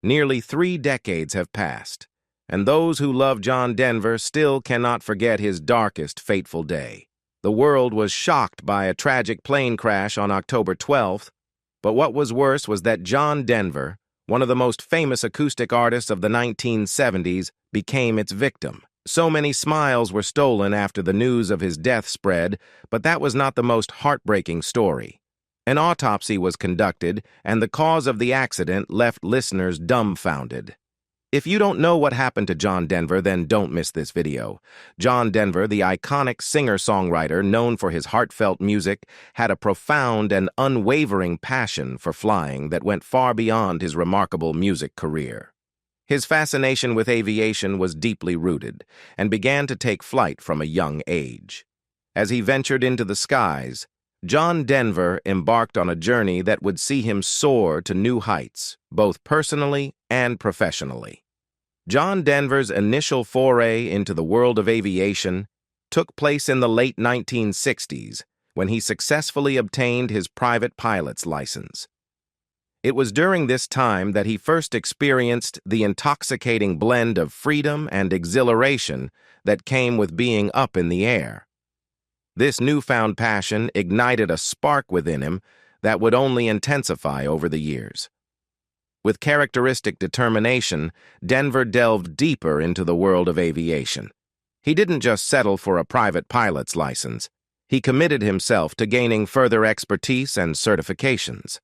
Nearly 3 decades have passed, and those who love John Denver still cannot forget his darkest, fateful day. The world was shocked by a tragic plane crash on October 12th, but what was worse was that John Denver, one of the most famous acoustic artists of the 1970s, became its victim. So many smiles were stolen after the news of his death spread, but that was not the most heartbreaking story. An autopsy was conducted, and the cause of the accident left listeners dumbfounded. If you don't know what happened to John Denver, then don't miss this video. John Denver, the iconic singer-songwriter known for his heartfelt music, had a profound and unwavering passion for flying that went far beyond his remarkable music career. His fascination with aviation was deeply rooted and began to take flight from a young age. As he ventured into the skies, John Denver embarked on a journey that would see him soar to new heights, both personally and professionally. John Denver's initial foray into the world of aviation took place in the late 1960s when he successfully obtained his private pilot's license. It was during this time that he first experienced the intoxicating blend of freedom and exhilaration that came with being up in the air. This newfound passion ignited a spark within him that would only intensify over the years. With characteristic determination, Denver delved deeper into the world of aviation. He didn't just settle for a private pilot's license. He committed himself to gaining further expertise and certifications.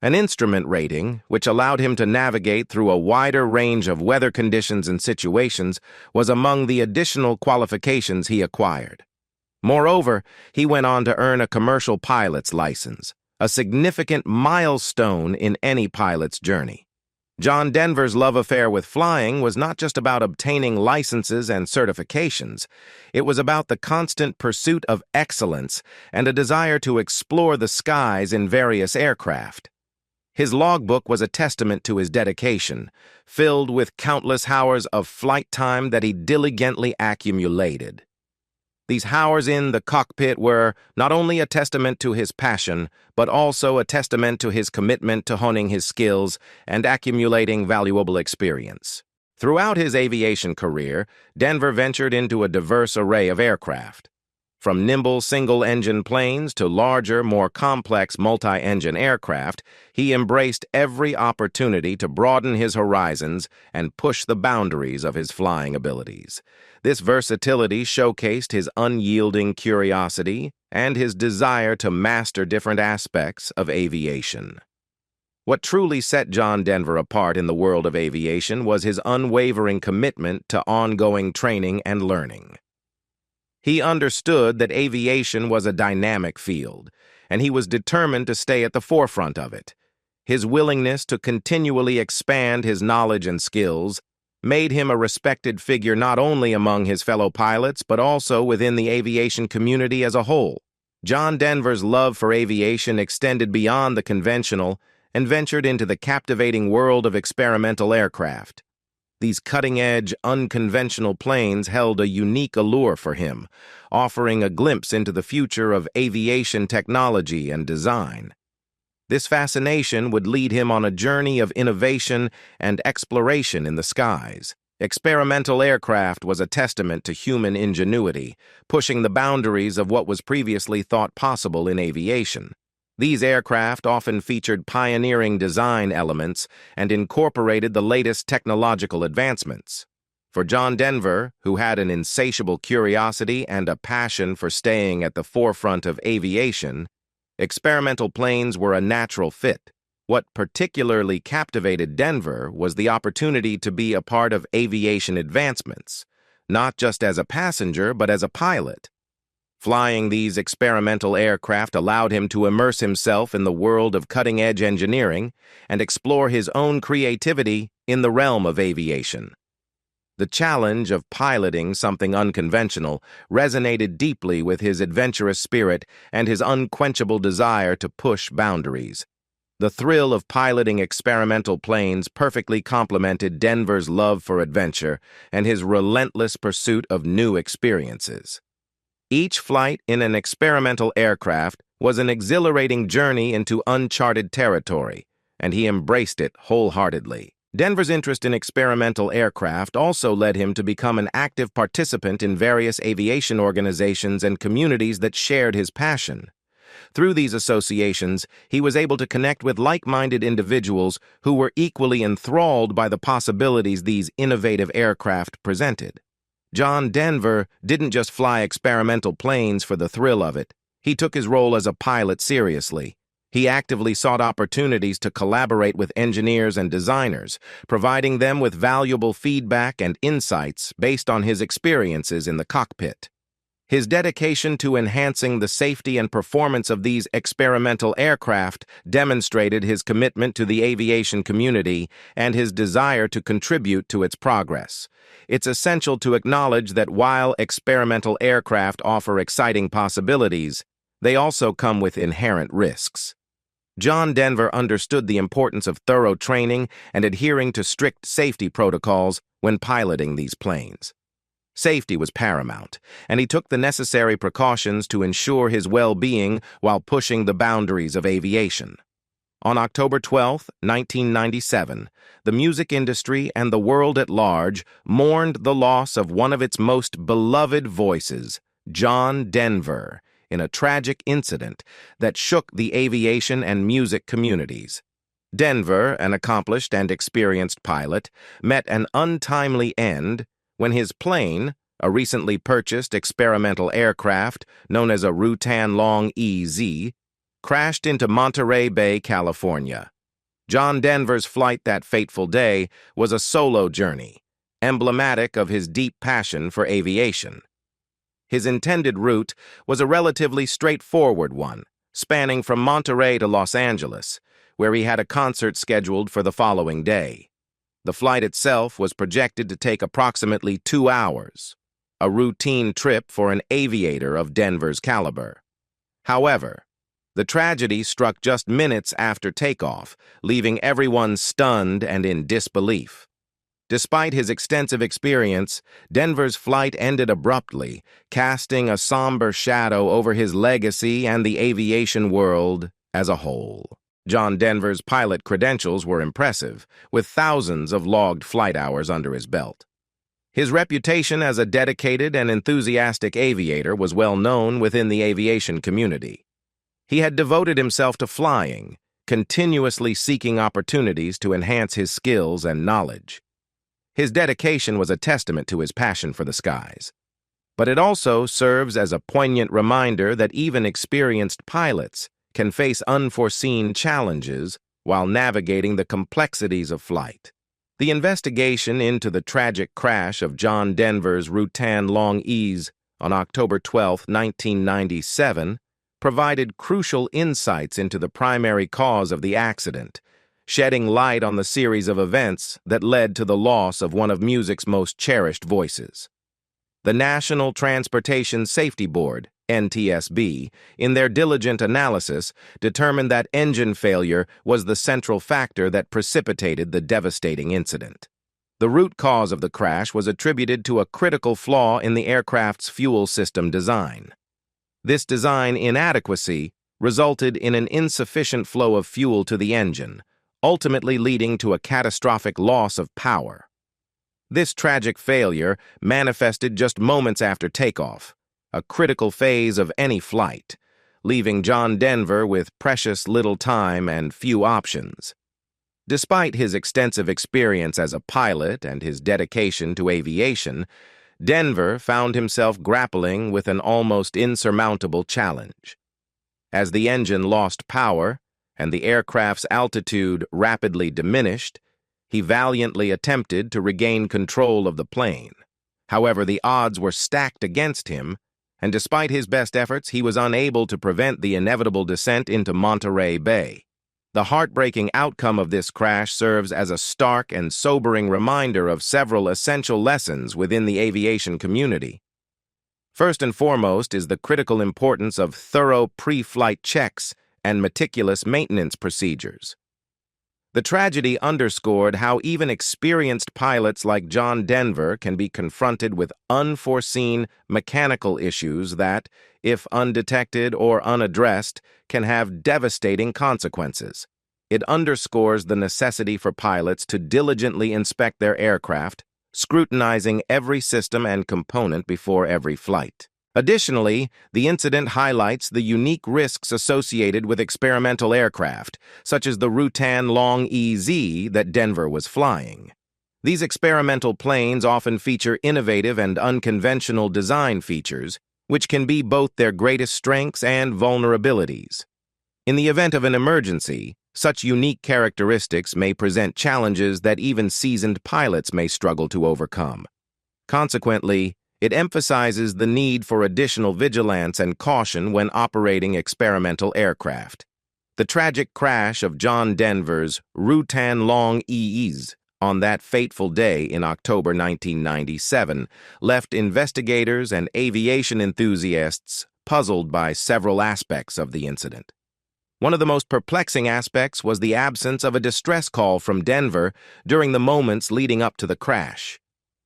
An instrument rating, which allowed him to navigate through a wider range of weather conditions and situations, was among the additional qualifications he acquired. Moreover, he went on to earn a commercial pilot's license, a significant milestone in any pilot's journey. John Denver's love affair with flying was not just about obtaining licenses and certifications. It was about the constant pursuit of excellence and a desire to explore the skies in various aircraft. His logbook was a testament to his dedication, filled with countless hours of flight time that he diligently accumulated. These hours in the cockpit were not only a testament to his passion, but also a testament to his commitment to honing his skills and accumulating valuable experience. Throughout his aviation career, Denver ventured into a diverse array of aircraft. From nimble single-engine planes to larger, more complex multi-engine aircraft, he embraced every opportunity to broaden his horizons and push the boundaries of his flying abilities. This versatility showcased his unyielding curiosity and his desire to master different aspects of aviation. What truly set John Denver apart in the world of aviation was his unwavering commitment to ongoing training and learning. He understood that aviation was a dynamic field, and he was determined to stay at the forefront of it. His willingness to continually expand his knowledge and skills made him a respected figure not only among his fellow pilots, but also within the aviation community as a whole. John Denver's love for aviation extended beyond the conventional and ventured into the captivating world of experimental aircraft. These cutting-edge, unconventional planes held a unique allure for him, offering a glimpse into the future of aviation technology and design. This fascination would lead him on a journey of innovation and exploration in the skies. Experimental aircraft was a testament to human ingenuity, pushing the boundaries of what was previously thought possible in aviation. These aircraft often featured pioneering design elements and incorporated the latest technological advancements. For John Denver, who had an insatiable curiosity and a passion for staying at the forefront of aviation, experimental planes were a natural fit. What particularly captivated Denver was the opportunity to be a part of aviation advancements, not just as a passenger but as a pilot. Flying these experimental aircraft allowed him to immerse himself in the world of cutting-edge engineering and explore his own creativity in the realm of aviation. The challenge of piloting something unconventional resonated deeply with his adventurous spirit and his unquenchable desire to push boundaries. The thrill of piloting experimental planes perfectly complemented Denver's love for adventure and his relentless pursuit of new experiences. Each flight in an experimental aircraft was an exhilarating journey into uncharted territory, and he embraced it wholeheartedly. Denver's interest in experimental aircraft also led him to become an active participant in various aviation organizations and communities that shared his passion. Through these associations, he was able to connect with like-minded individuals who were equally enthralled by the possibilities these innovative aircraft presented. John Denver didn't just fly experimental planes for the thrill of it. He took his role as a pilot seriously. He actively sought opportunities to collaborate with engineers and designers, providing them with valuable feedback and insights based on his experiences in the cockpit. His dedication to enhancing the safety and performance of these experimental aircraft demonstrated his commitment to the aviation community and his desire to contribute to its progress. It's essential to acknowledge that while experimental aircraft offer exciting possibilities, they also come with inherent risks. John Denver understood the importance of thorough training and adhering to strict safety protocols when piloting these planes. Safety was paramount, and he took the necessary precautions to ensure his well-being while pushing the boundaries of aviation. On October 12, 1997, the music industry and the world at large mourned the loss of one of its most beloved voices, John Denver, in a tragic incident that shook the aviation and music communities. Denver, an accomplished and experienced pilot, met an untimely end when his plane, a recently purchased experimental aircraft known as a Rutan Long EZ, crashed into Monterey Bay, California. John Denver's flight that fateful day was a solo journey, emblematic of his deep passion for aviation. His intended route was a relatively straightforward one, spanning from Monterey to Los Angeles, where he had a concert scheduled for the following day. The flight itself was projected to take approximately 2 hours, a routine trip for an aviator of Denver's caliber. However, the tragedy struck just minutes after takeoff, leaving everyone stunned and in disbelief. Despite his extensive experience, Denver's flight ended abruptly, casting a somber shadow over his legacy and the aviation world as a whole. John Denver's pilot credentials were impressive, with thousands of logged flight hours under his belt. His reputation as a dedicated and enthusiastic aviator was well known within the aviation community. He had devoted himself to flying, continuously seeking opportunities to enhance his skills and knowledge. His dedication was a testament to his passion for the skies. But it also serves as a poignant reminder that even experienced pilots can face unforeseen challenges while navigating the complexities of flight. The investigation into the tragic crash of John Denver's Rutan Long EZ on October 12, 1997, provided crucial insights into the primary cause of the accident, shedding light on the series of events that led to the loss of one of music's most cherished voices. The National Transportation Safety Board, NTSB, in their diligent analysis, determined that engine failure was the central factor that precipitated the devastating incident. The root cause of the crash was attributed to a critical flaw in the aircraft's fuel system design. This design inadequacy resulted in an insufficient flow of fuel to the engine, ultimately leading to a catastrophic loss of power. This tragic failure manifested just moments after takeoff, a critical phase of any flight, leaving John Denver with precious little time and few options. Despite his extensive experience as a pilot and his dedication to aviation, Denver found himself grappling with an almost insurmountable challenge. As the engine lost power and the aircraft's altitude rapidly diminished, he valiantly attempted to regain control of the plane. However, the odds were stacked against him, and despite his best efforts, he was unable to prevent the inevitable descent into Monterey Bay. The heartbreaking outcome of this crash serves as a stark and sobering reminder of several essential lessons within the aviation community. First and foremost is the critical importance of thorough pre-flight checks and meticulous maintenance procedures. The tragedy underscored how even experienced pilots like John Denver can be confronted with unforeseen mechanical issues that, if undetected or unaddressed, can have devastating consequences. It underscores the necessity for pilots to diligently inspect their aircraft, scrutinizing every system and component before every flight. Additionally, the incident highlights the unique risks associated with experimental aircraft, such as the Rutan Long EZ that Denver was flying. These experimental planes often feature innovative and unconventional design features, which can be both their greatest strengths and vulnerabilities. In the event of an emergency, such unique characteristics may present challenges that even seasoned pilots may struggle to overcome. Consequently, it emphasizes the need for additional vigilance and caution when operating experimental aircraft. The tragic crash of John Denver's Rutan Long EZ on that fateful day in October 1997 left investigators and aviation enthusiasts puzzled by several aspects of the incident. One of the most perplexing aspects was the absence of a distress call from Denver during the moments leading up to the crash.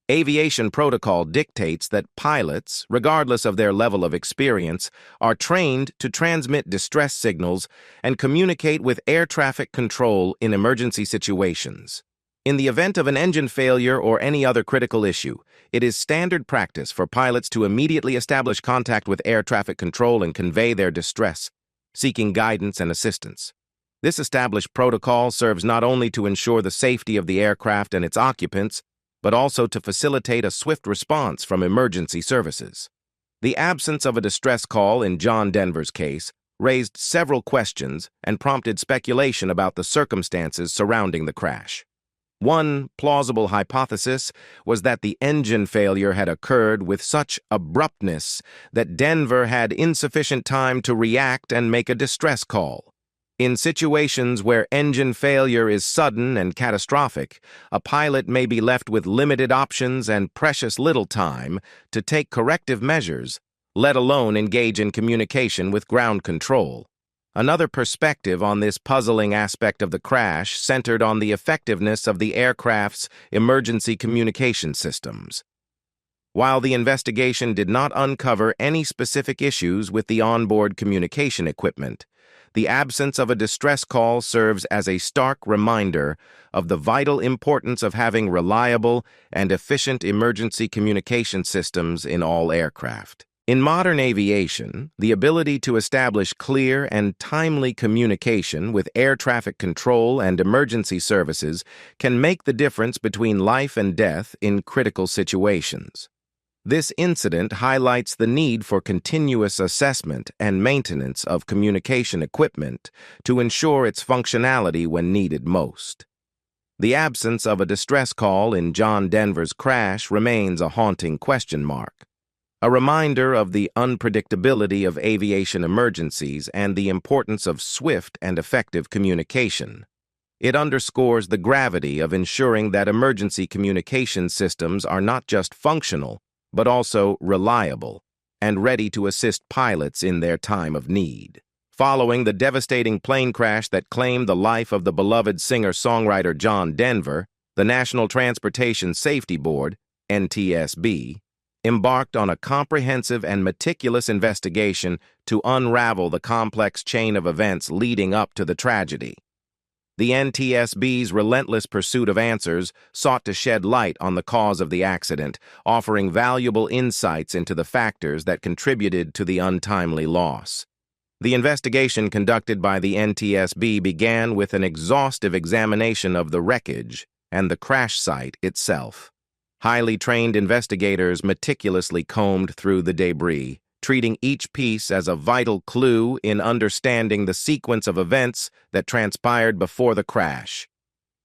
Aviation protocol dictates that pilots, regardless of their level of experience, are trained to transmit distress signals and communicate with air traffic control in emergency situations. In the event of an engine failure or any other critical issue, it is standard practice for pilots to immediately establish contact with air traffic control and convey their distress, seeking guidance and assistance. This established protocol serves not only to ensure the safety of the aircraft and its occupants, but also to facilitate a swift response from emergency services. The absence of a distress call in John Denver's case raised several questions and prompted speculation about the circumstances surrounding the crash. One plausible hypothesis was that the engine failure had occurred with such abruptness that Denver had insufficient time to react and make a distress call. In situations where engine failure is sudden and catastrophic, a pilot may be left with limited options and precious little time to take corrective measures, let alone engage in communication with ground control. Another perspective on this puzzling aspect of the crash centered on the effectiveness of the aircraft's emergency communication systems. While the investigation did not uncover any specific issues with the onboard communication equipment, the absence of a distress call serves as a stark reminder of the vital importance of having reliable and efficient emergency communication systems in all aircraft. In modern aviation, the ability to establish clear and timely communication with air traffic control and emergency services can make the difference between life and death in critical situations. This incident highlights the need for continuous assessment and maintenance of communication equipment to ensure its functionality when needed most. The absence of a distress call in John Denver's crash remains a haunting question mark, a reminder of the unpredictability of aviation emergencies and the importance of swift and effective communication. It underscores the gravity of ensuring that emergency communication systems are not just functional, but also reliable and ready to assist pilots in their time of need. Following the devastating plane crash that claimed the life of the beloved singer-songwriter John Denver, the National Transportation Safety Board, NTSB, embarked on a comprehensive and meticulous investigation to unravel the complex chain of events leading up to the tragedy. The NTSB's relentless pursuit of answers sought to shed light on the cause of the accident, offering valuable insights into the factors that contributed to the untimely loss. The investigation conducted by the NTSB began with an exhaustive examination of the wreckage and the crash site itself. Highly trained investigators meticulously combed through the debris, treating each piece as a vital clue in understanding the sequence of events that transpired before the crash.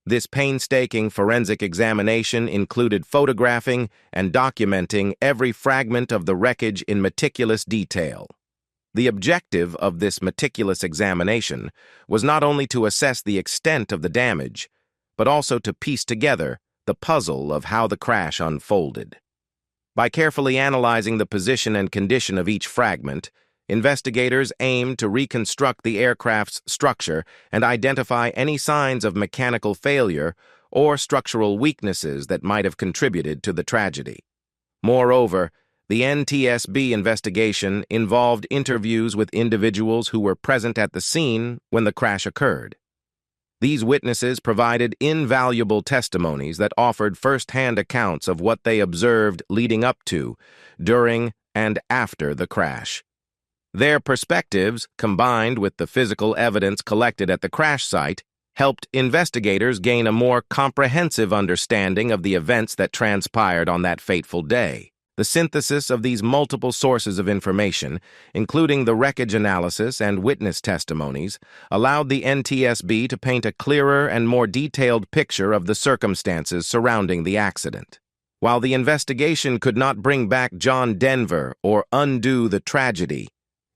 This painstaking forensic examination included photographing and documenting every fragment of the wreckage in meticulous detail. The objective of this meticulous examination was not only to assess the extent of the damage, but also to piece together the puzzle of how the crash unfolded. By carefully analyzing the position and condition of each fragment, investigators aimed to reconstruct the aircraft's structure and identify any signs of mechanical failure or structural weaknesses that might have contributed to the tragedy. Moreover, the NTSB investigation involved interviews with individuals who were present at the scene when the crash occurred. These witnesses provided invaluable testimonies that offered first-hand accounts of what they observed leading up to, during, and after the crash. Their perspectives, combined with the physical evidence collected at the crash site, helped investigators gain a more comprehensive understanding of the events that transpired on that fateful day. The synthesis of these multiple sources of information, including the wreckage analysis and witness testimonies, allowed the NTSB to paint a clearer and more detailed picture of the circumstances surrounding the accident. While the investigation could not bring back John Denver or undo the tragedy,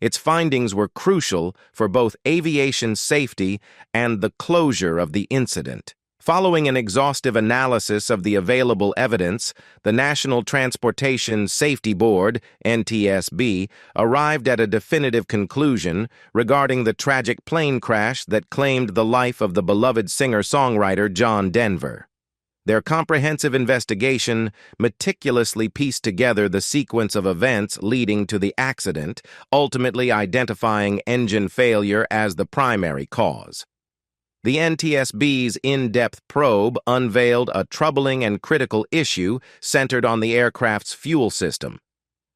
its findings were crucial for both aviation safety and the closure of the incident. Following an exhaustive analysis of the available evidence, the National Transportation Safety Board, NTSB, arrived at a definitive conclusion regarding the tragic plane crash that claimed the life of the beloved singer-songwriter John Denver. Their comprehensive investigation meticulously pieced together the sequence of events leading to the accident, ultimately identifying engine failure as the primary cause. The NTSB's in-depth probe unveiled a troubling and critical issue centered on the aircraft's fuel system.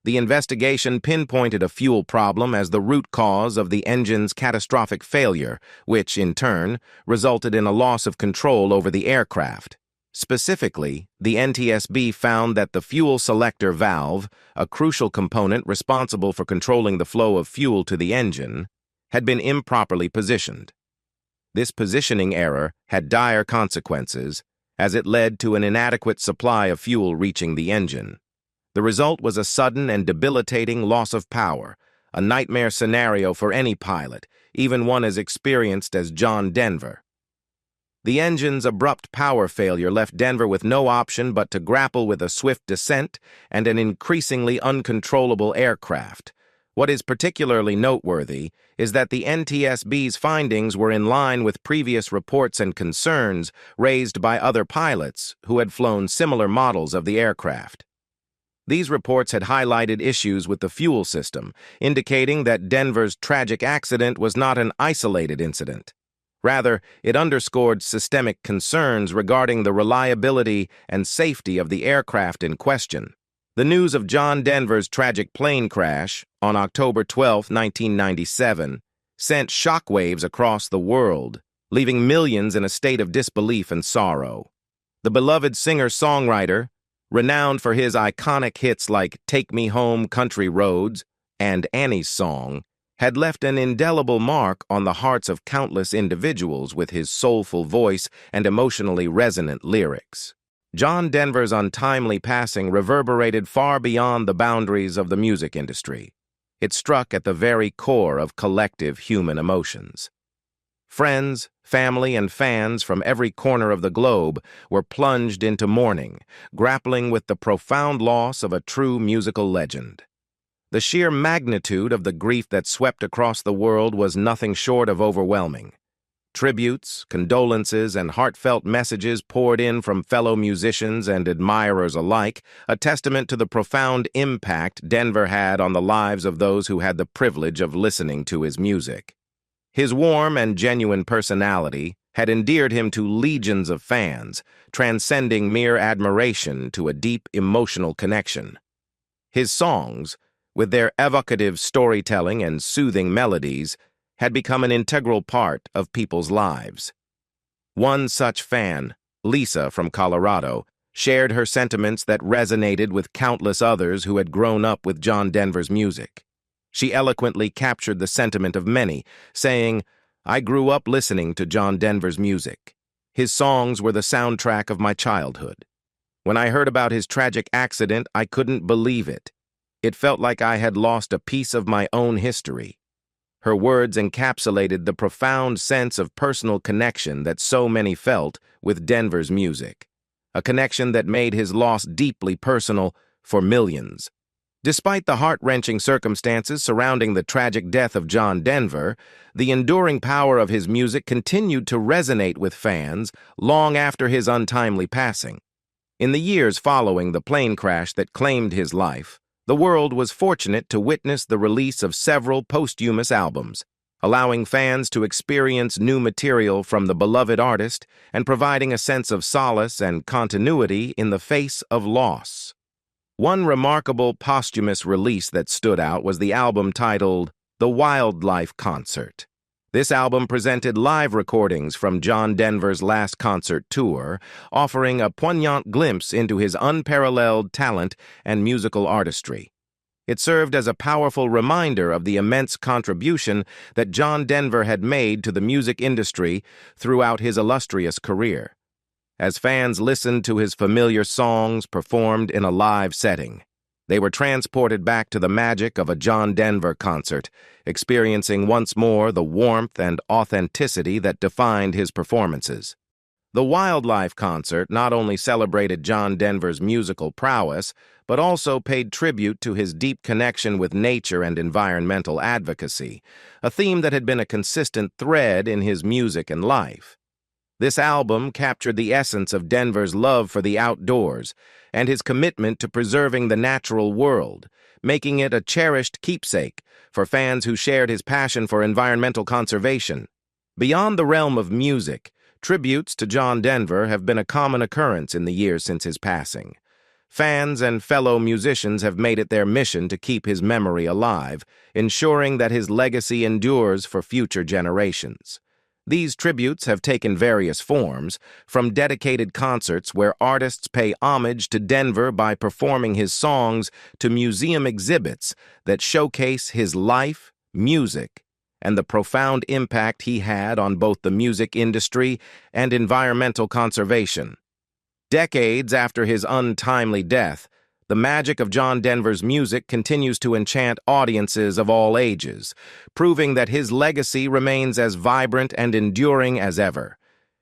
The investigation pinpointed a fuel problem as the root cause of the engine's catastrophic failure, which, in turn, resulted in a loss of control over the aircraft. Specifically, the NTSB found that the fuel selector valve, a crucial component responsible for controlling the flow of fuel to the engine, had been improperly positioned. This positioning error had dire consequences, as it led to an inadequate supply of fuel reaching the engine. The result was a sudden and debilitating loss of power, a nightmare scenario for any pilot, even one as experienced as John Denver. The engine's abrupt power failure left Denver with no option but to grapple with a swift descent and an increasingly uncontrollable aircraft. What is particularly noteworthy is that the NTSB's findings were in line with previous reports and concerns raised by other pilots who had flown similar models of the aircraft. These reports had highlighted issues with the fuel system, indicating that Denver's tragic accident was not an isolated incident. Rather, it underscored systemic concerns regarding the reliability and safety of the aircraft in question. The news of John Denver's tragic plane crash on October 12, 1997, sent shockwaves across the world, leaving millions in a state of disbelief and sorrow. The beloved singer-songwriter, renowned for his iconic hits like Take Me Home, Country Roads, and Annie's Song, had left an indelible mark on the hearts of countless individuals with his soulful voice and emotionally resonant lyrics. John Denver's untimely passing reverberated far beyond the boundaries of the music industry. It struck at the very core of collective human emotions. Friends, family, and fans from every corner of the globe were plunged into mourning, grappling with the profound loss of a true musical legend. The sheer magnitude of the grief that swept across the world was nothing short of overwhelming. Tributes, condolences, and heartfelt messages poured in from fellow musicians and admirers alike, a testament to the profound impact Denver had on the lives of those who had the privilege of listening to his music. His warm and genuine personality had endeared him to legions of fans, transcending mere admiration to a deep emotional connection. His songs, with their evocative storytelling and soothing melodies, had become an integral part of people's lives. One such fan, Lisa from Colorado, shared her sentiments that resonated with countless others who had grown up with John Denver's music. She eloquently captured the sentiment of many, saying, "I grew up listening to John Denver's music. His songs were the soundtrack of my childhood. When I heard about his tragic accident, I couldn't believe it. It felt like I had lost a piece of my own history." Her words encapsulated the profound sense of personal connection that so many felt with Denver's music, a connection that made his loss deeply personal for millions. Despite the heart-wrenching circumstances surrounding the tragic death of John Denver, the enduring power of his music continued to resonate with fans long after his untimely passing. In the years following the plane crash that claimed his life, the world was fortunate to witness the release of several posthumous albums. allowing fans to experience new material from the beloved artist and providing a sense of solace and continuity in the face of loss. One remarkable posthumous release that stood out was the album titled The Wildlife Concert. This album presented live recordings from John Denver's last concert tour, offering a poignant glimpse into his unparalleled talent and musical artistry. It served as a powerful reminder of the immense contribution that John Denver had made to the music industry throughout his illustrious career. As fans listened to his familiar songs performed in a live setting, they were transported back to the magic of a John Denver concert, experiencing once more the warmth and authenticity that defined his performances. The Wildlife Concert not only celebrated John Denver's musical prowess, but also paid tribute to his deep connection with nature and environmental advocacy, a theme that had been a consistent thread in his music and life. This album captured the essence of Denver's love for the outdoors and his commitment to preserving the natural world, making it a cherished keepsake for fans who shared his passion for environmental conservation. Beyond the realm of music, tributes to John Denver have been a common occurrence in the years since his passing. Fans and fellow musicians have made it their mission to keep his memory alive, ensuring that his legacy endures for future generations. These tributes have taken various forms, from dedicated concerts where artists pay homage to Denver by performing his songs to museum exhibits that showcase his life, music, and the profound impact he had on both the music industry and environmental conservation. Decades after his untimely death, the magic of John Denver's music continues to enchant audiences of all ages, proving that his legacy remains as vibrant and enduring as ever.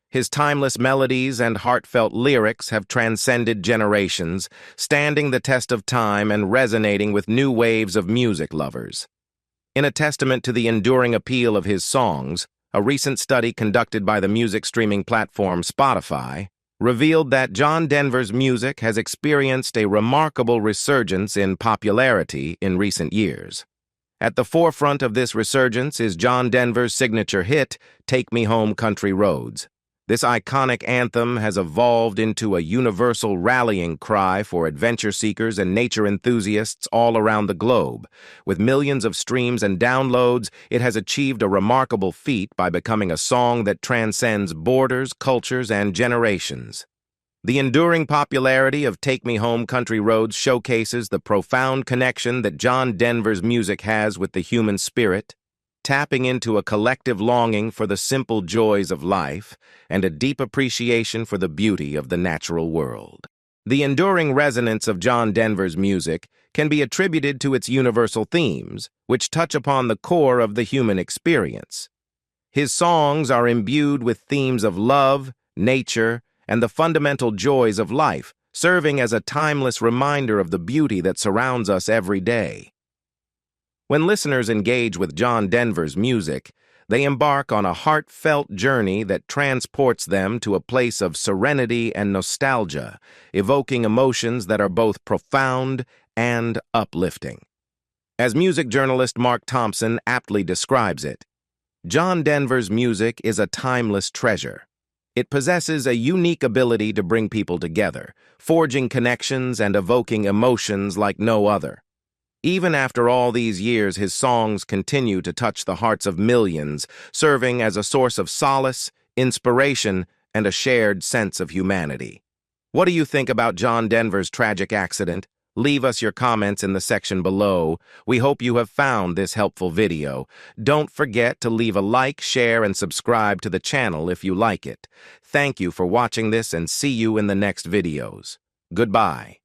His timeless melodies and heartfelt lyrics have transcended generations, standing the test of time and resonating with new waves of music lovers. In a testament to the enduring appeal of his songs, a recent study conducted by the music streaming platform Spotify revealed that John Denver's music has experienced a remarkable resurgence in popularity in recent years. At the forefront of this resurgence is John Denver's signature hit, Take Me Home, Country Roads. This iconic anthem has evolved into a universal rallying cry for adventure seekers and nature enthusiasts all around the globe. With millions of streams and downloads, it has achieved a remarkable feat by becoming a song that transcends borders, cultures, and generations. The enduring popularity of Take Me Home, Country Roads showcases the profound connection that John Denver's music has with the human spirit, tapping into a collective longing for the simple joys of life and a deep appreciation for the beauty of the natural world. The enduring resonance of John Denver's music can be attributed to its universal themes, which touch upon the core of the human experience. His songs are imbued with themes of love, nature, and the fundamental joys of life, serving as a timeless reminder of the beauty that surrounds us every day. When listeners engage with John Denver's music, they embark on a heartfelt journey that transports them to a place of serenity and nostalgia, evoking emotions that are both profound and uplifting. As music journalist Mark Thompson aptly describes it, John Denver's music is a timeless treasure. It possesses a unique ability to bring people together, forging connections and evoking emotions like no other. Even after all these years, his songs continue to touch the hearts of millions, serving as a source of solace, inspiration, and a shared sense of humanity. What do you think about John Denver's tragic accident? Leave us your comments in the section below. We hope you have found this helpful video. Don't forget to leave a like, share, and subscribe to the channel if you like it. Thank you for watching this and see you in the next videos. Goodbye.